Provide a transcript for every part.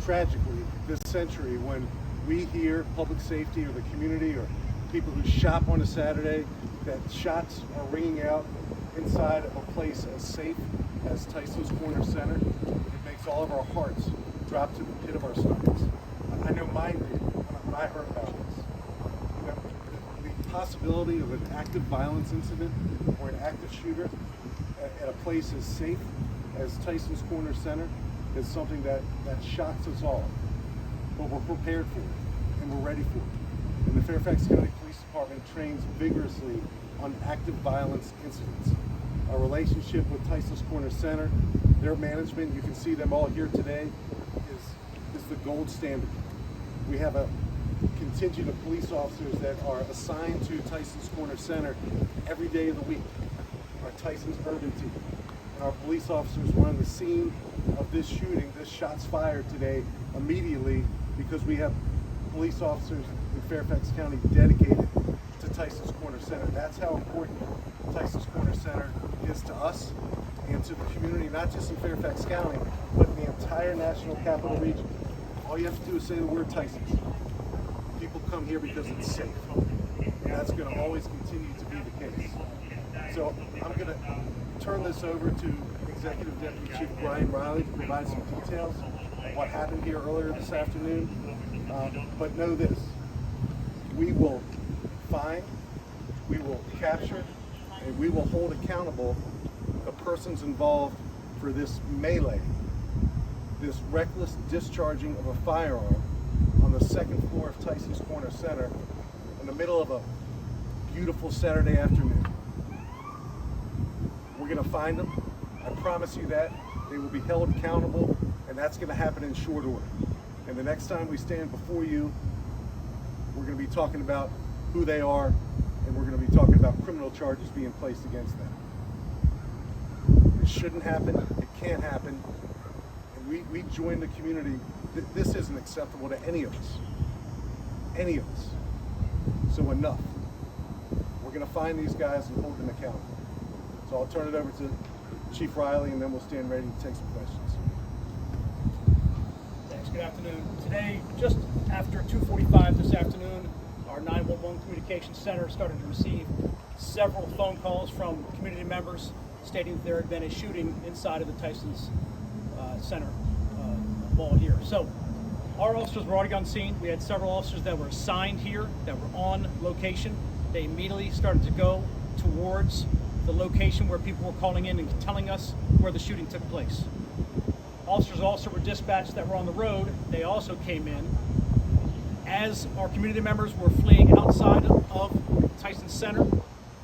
tragically, this century, when we hear public safety or the community or people who shop on a Saturday, that shots are ringing out inside of a place as safe as Tysons Corner Center, it makes all of our hearts drop to the pit of our stomachs. I know mine did when I heard about this. You know, the possibility of an active violence incident or an active shooter at a place as safe as Tysons Corner Center is something that shocks us all. But we're prepared for it and we're ready for it. And the Fairfax County Police Department trains vigorously on active violence incidents. Our relationship with Tysons Corner Center, their management, you can see them all here today, is the gold standard. We have a contingent of police officers that are assigned to Tysons Corner Center every day of the week. Our Tysons Urban Team. And our police officers were on the scene of this shooting, this shots fired today immediately, because we have police officers in Fairfax County dedicated to Tysons Corner Center. That's how important Tysons Corner Center is to us and to the community, not just in Fairfax County, but in the entire National Capital Region. All you have to do is say the word Tysons. People come here because it's safe. And that's going to always continue to be the case. So I'm going to turn this over to Executive Deputy Chief Reilly to provide some details of what happened here earlier this afternoon. But know this, we will find, we will capture, and we will hold accountable the persons involved for this melee, this reckless discharging of a firearm on the second floor of Tysons Corner Center in the middle of a beautiful Saturday afternoon. We're going to find them. I promise you that. They will be held accountable, and that's going to happen in short order. And the next time we stand before you, we're going to be talking about who they are, and we're going to be talking about criminal charges being placed against them. It shouldn't happen. It can't happen. And we join the community. This isn't acceptable to any of us. Any of us. So enough. We're going to find these guys and hold them accountable. So I'll turn it over to Chief Reilly, and then we'll stand ready to take some questions. Thanks. Good afternoon. Today, just after 2:45 this afternoon, our 911 Communications Center started to receive several phone calls from community members stating that there had been a shooting inside of the Tysons Center mall here. So our officers were already on scene. We had several officers that were assigned here, that were on location. They immediately started to go towards the location where people were calling in and telling us where the shooting took place. Officers also were dispatched that were on the road. They also came in. As our community members were fleeing outside of Tysons Center,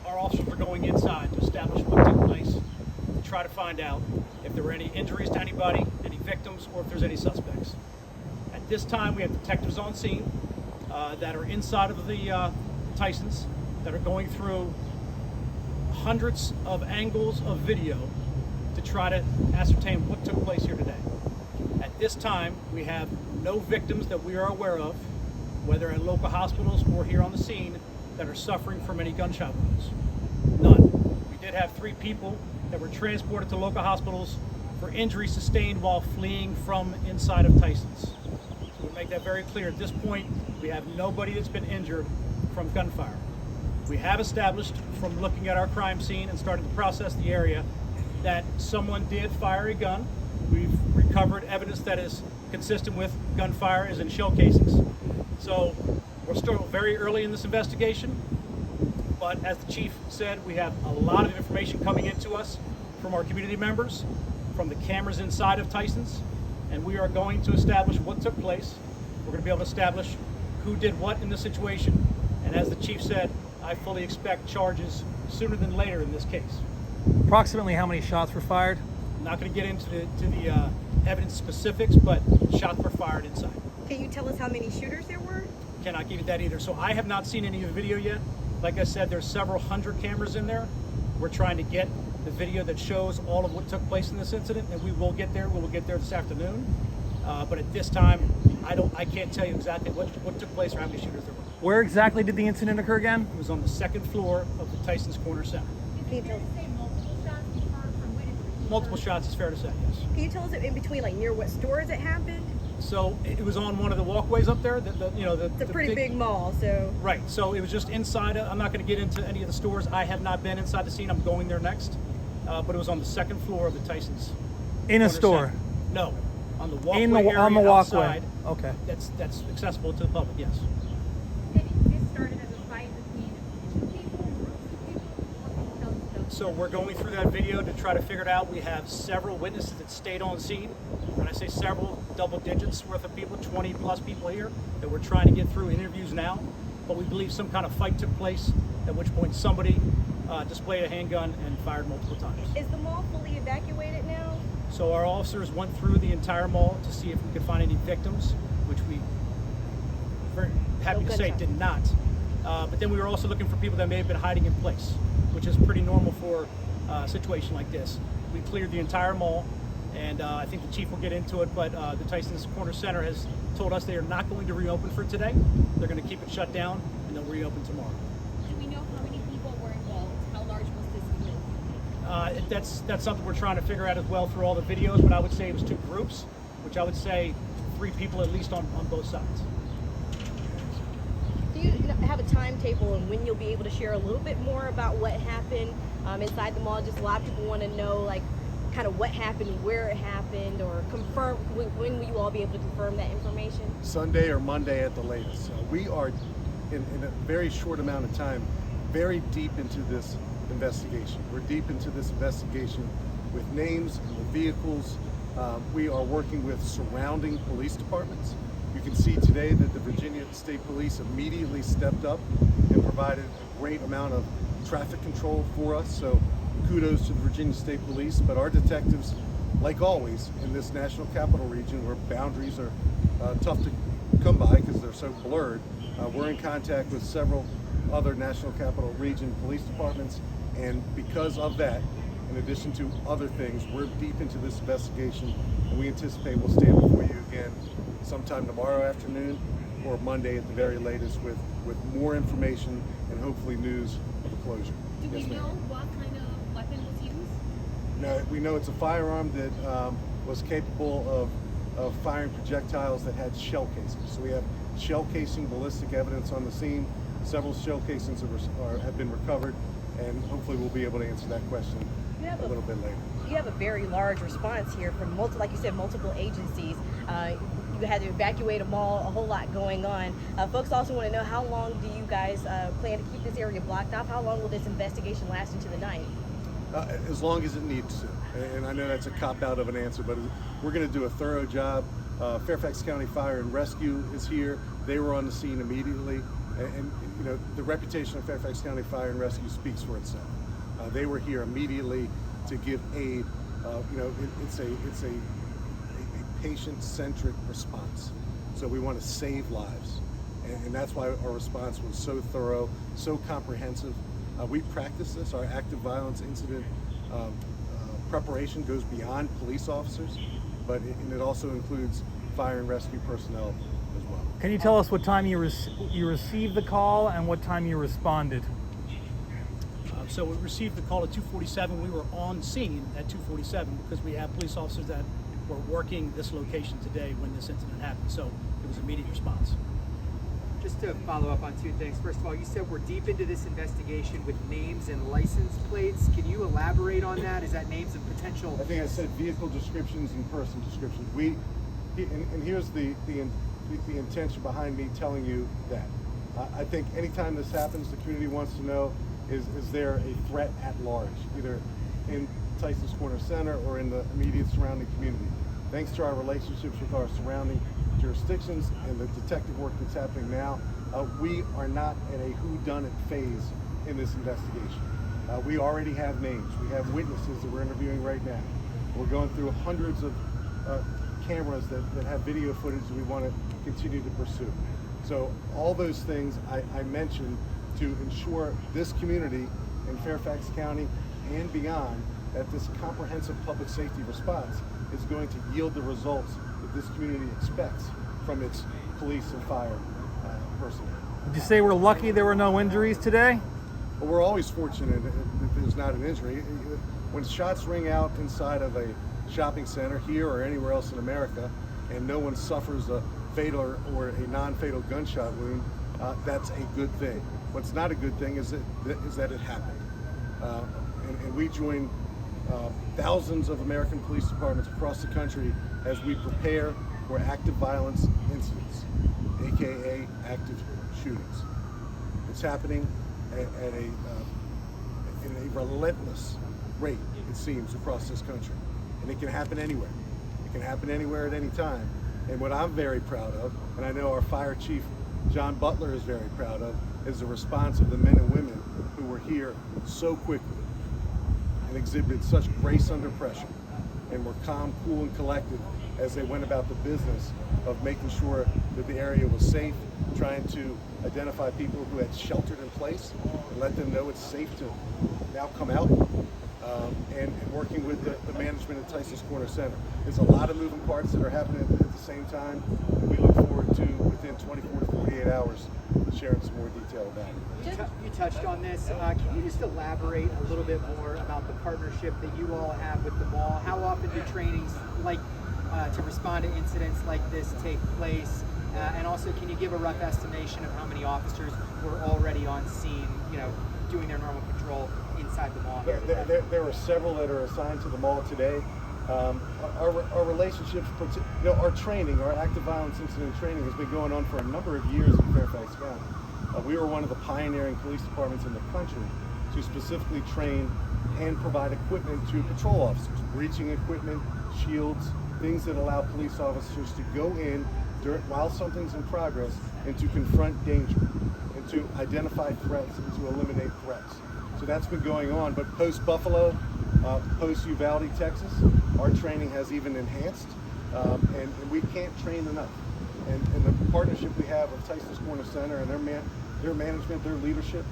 our officers were going inside to establish what took place, to try to find out if there were any injuries to anybody, any victims, or if there's any suspects. At this time, we have detectives on scene that are inside of the Tysons, that are going through hundreds of angles of video to try to ascertain what took place here today. At this time, we have no victims that we are aware of, whether at local hospitals or here on the scene, that are suffering from any gunshot wounds. None. We did have 3 people that were transported to local hospitals for injuries sustained while fleeing from inside of Tysons. So we make that very clear. At this point, we have nobody that's been injured from gunfire. We have established from looking at our crime scene and starting to process the area that someone did fire a gun. We've recovered evidence that is consistent with gunfire, as in shell casings. So we're still very early in this investigation, but as the chief said, we have a lot of information coming into us from our community members, from the cameras inside of Tysons, and we are going to establish what took place. We're going to be able to establish who did what in this situation, and as the chief said, I fully expect charges sooner than later in this case. Approximately how many shots were fired? I'm not going to get into the evidence specifics, but shots were fired inside. Can you tell us how many shooters there were? Cannot give you that either. So I have not seen any of the video yet. Like I said, there's several hundred cameras in there. We're trying to get the video that shows all of what took place in this incident, and we will get there. We will get there this afternoon. But at this time, I can't tell you exactly what took place or how many shooters there were. Where exactly did the incident occur again? It was on the second floor of the Tysons Corner Center. Multiple shots is fair to say, yes. Can you tell us in between, like near what stores it happened? So it was on one of the walkways up there. It's a pretty big mall, so. Right. So it was just inside. I'm not going to get into any of the stores. I have not been inside the scene. I'm going there next. But it was on the second floor of the Tysons. In a Corner store? Center. No, on the walkway On the area walkway. outside. Okay. That's accessible to the public. Yes. This started as a fight between two people, groups of people. What can you tell us about So we're going through that video to try to figure it out. We have several witnesses that stayed on scene. When I say several, double digits worth of people, 20 plus people here that we're trying to get through interviews now. But we believe some kind of fight took place, at which point somebody displayed a handgun and fired multiple times. Is the mall fully evacuated now? So our officers went through the entire mall to see if we could find any victims, which we very happy No to say gunshot. did not. But then we were also looking for people that may have been hiding in place, which is pretty normal for a situation like this. We cleared the entire mall, and I think the chief will get into it, but the Tysons Corner Center has told us they are not going to reopen for today. They're going to keep it shut down, and they'll reopen tomorrow. Do we know how many people were involved? How large was this group? That's something we're trying to figure out as well through all the videos, but I would say it was two groups, which I would say 3 people at least on both sides. Do you have a timetable and when you'll be able to share a little bit more about what happened inside the mall? Just a lot of people want to know, like, kind of what happened, where it happened, or confirm when will you all be able to confirm that information? Sunday or Monday at the latest. We are, in a very short amount of time, very deep into this investigation. We're deep into this investigation with names and with vehicles. We are working with surrounding police departments. You can see today that the Virginia State Police immediately stepped up and provided a great amount of traffic control for us. So kudos to the Virginia State Police, but our detectives, like always in this national capital region where boundaries are tough to come by because they're so blurred, we're in contact with several other national capital region police departments, and because of that, in addition to other things, we're deep into this investigation, and we anticipate we'll stand before you again sometime tomorrow afternoon or Monday at the very latest with more information and hopefully news of a closure. Do we Yes, ma'am. know what kind of weapon was used? No, we know it's a firearm that was capable of firing projectiles that had shell casings. So we have shell casing ballistic evidence on the scene. Several shell casings have been recovered, and hopefully we'll be able to answer that question a little bit later. You have a very large response here from like you said, multiple agencies. You had to evacuate a mall, a whole lot going on. Folks also want to know, how long do you guys plan to keep this area blocked off? How long will this investigation last into the night? As long as it needs to. And I know that's a cop-out of an answer, but we're going to do a thorough job. Fairfax County Fire and Rescue is here. They were on the scene immediately. And you know, the reputation of Fairfax County Fire and Rescue speaks for itself. They were here immediately to give aid. You know, it's a patient-centric response. So we want to save lives. And that's why our response was so thorough, so comprehensive. We practice this. Our active violence incident preparation goes beyond police officers, but it also includes fire and rescue personnel as well. Can you tell us what time you received the call and what time you responded? So we received the call at 2:47. We were on scene at 2:47 because we have police officers that were working this location today when this incident happened. So it was immediate response. Just to follow up on 2 things. First of all, you said we're deep into this investigation with names and license plates. Can you elaborate on that? Is that names of potential? I think I said vehicle descriptions and person descriptions. And here's the intention behind me telling you that. I think anytime this happens, the community wants to know, is there a threat at large, either in Tysons Corner Center or in the immediate surrounding community. Thanks to our relationships with our surrounding jurisdictions and the detective work that's happening now, we are not at a whodunit phase in this investigation. We already have names. We have witnesses that we're interviewing right now. We're going through hundreds of cameras that have video footage that we want to continue to pursue. So all those things I mentioned to ensure this community in Fairfax County and beyond that this comprehensive public safety response is going to yield the results that this community expects from its police and fire personnel. Did you say we're lucky there were no injuries today? Well, we're always fortunate that there's not an injury. When shots ring out inside of a shopping center here or anywhere else in America, and no one suffers a fatal or a non-fatal gunshot wound, that's a good thing. What's not a good thing is that it happened. And we join thousands of American police departments across the country as we prepare for active violence incidents, aka active shootings. It's happening at in a relentless rate, it seems, across this country. And it can happen anywhere. It can happen anywhere at any time. And what I'm very proud of, and I know our fire chief, John Butler, is very proud of, is the response of the men and women who were here so quickly and exhibited such grace under pressure and were calm, cool, and collected as they went about the business of making sure that the area was safe, trying to identify people who had sheltered in place and let them know it's safe to now come out, and working with the management at Tysons Corner Center. There's a lot of moving parts that are happening at the same time, and we look forward to, within 24 to 48 hours, sharing some more detail about it. You touched on this. Can you just elaborate a little bit more about the partnership that you all have with the mall? How often do trainings like to respond to incidents like this take place? And also, can you give a rough estimation of how many officers were already on scene, doing their normal patrol inside the mall here? There are several that are assigned to the mall today. Our relationships, our training, our active violence incident training has been going on for a number of years in Fairfax County. We were one of the pioneering police departments in the country to specifically train and provide equipment to patrol officers, breaching equipment, shields, things that allow police officers to go in while something's in progress and to confront danger and to identify threats and to eliminate threats. So that's been going on, but post-Buffalo, post-Uvalde, Texas, our training has even enhanced, and we can't train enough. And the partnership we have with Tysons Corner Center and their management, their leadership,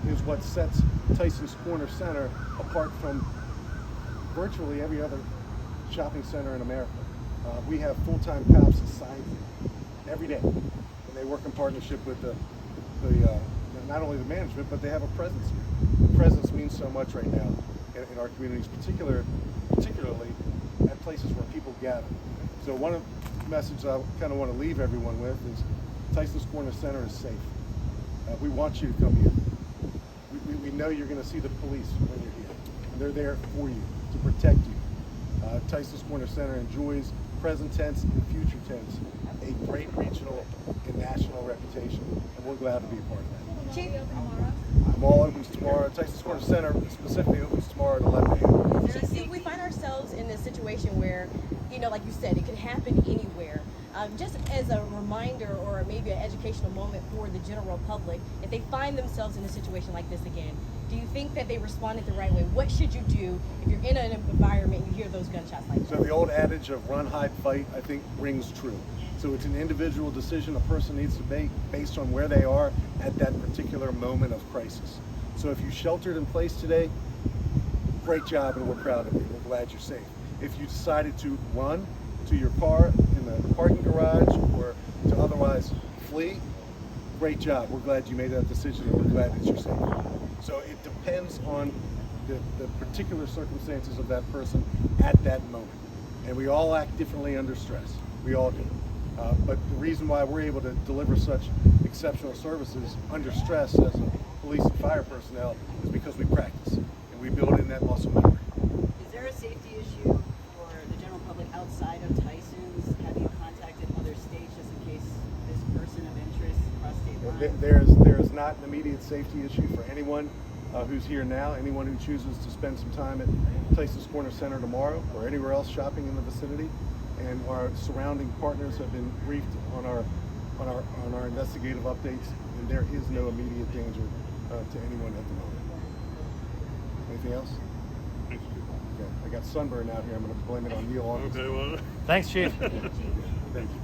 is what sets Tysons Corner Center apart from virtually every other shopping center in America. We have full-time cops assigned every day, and they work in partnership with not only the management, but they have a presence here. The presence means so much right now in our communities, particularly at places where people gather. So one of the messages I kind of want to leave everyone with is Tysons Corner Center is safe. We want you to come here. We know you're going to see the police when you're here. And they're there for you, to protect you. Tysons Corner Center enjoys present tense and future tense a great regional and national reputation, and we're glad to be a part of that. Chief, The mall opens tomorrow. Tysons Corner Center specifically opens tomorrow at 11 a.m. Chief, we find ourselves in a situation where, like you said, it could happen anywhere. Just as a reminder or maybe an educational moment for the general public, if they find themselves in a situation like this again, do you think that they responded the right way? What should you do if you're in an environment and you hear those gunshots like that? So the old adage of run, hide, fight, I think rings true. So it's an individual decision a person needs to make based on where they are at that particular moment of crisis. So if you sheltered in place today, great job, and we're proud of you. We're glad you're safe. If you decided to run to your car in the parking garage or to otherwise flee, great job. We're glad you made that decision, and we're glad that you're safe. So it depends on the particular circumstances of that person at that moment. And we all act differently under stress. We all do. But the reason why we're able to deliver such exceptional services under stress as a police and fire personnel is because we practice and we build in that muscle memory. Is there a safety issue for the general public outside of Tysons? Have you contacted other states just in case this person of interest across state lines? There is not an immediate safety issue for anyone who's here now, anyone who chooses to spend some time at Tysons Corner Center tomorrow or anywhere else shopping in the vicinity. And our surrounding partners have been briefed on our investigative updates, and there is no immediate danger to anyone at the moment. Anything else? Okay, I got sunburn out here. I'm going to blame it on Neil August. Thanks, Chief. Thank you.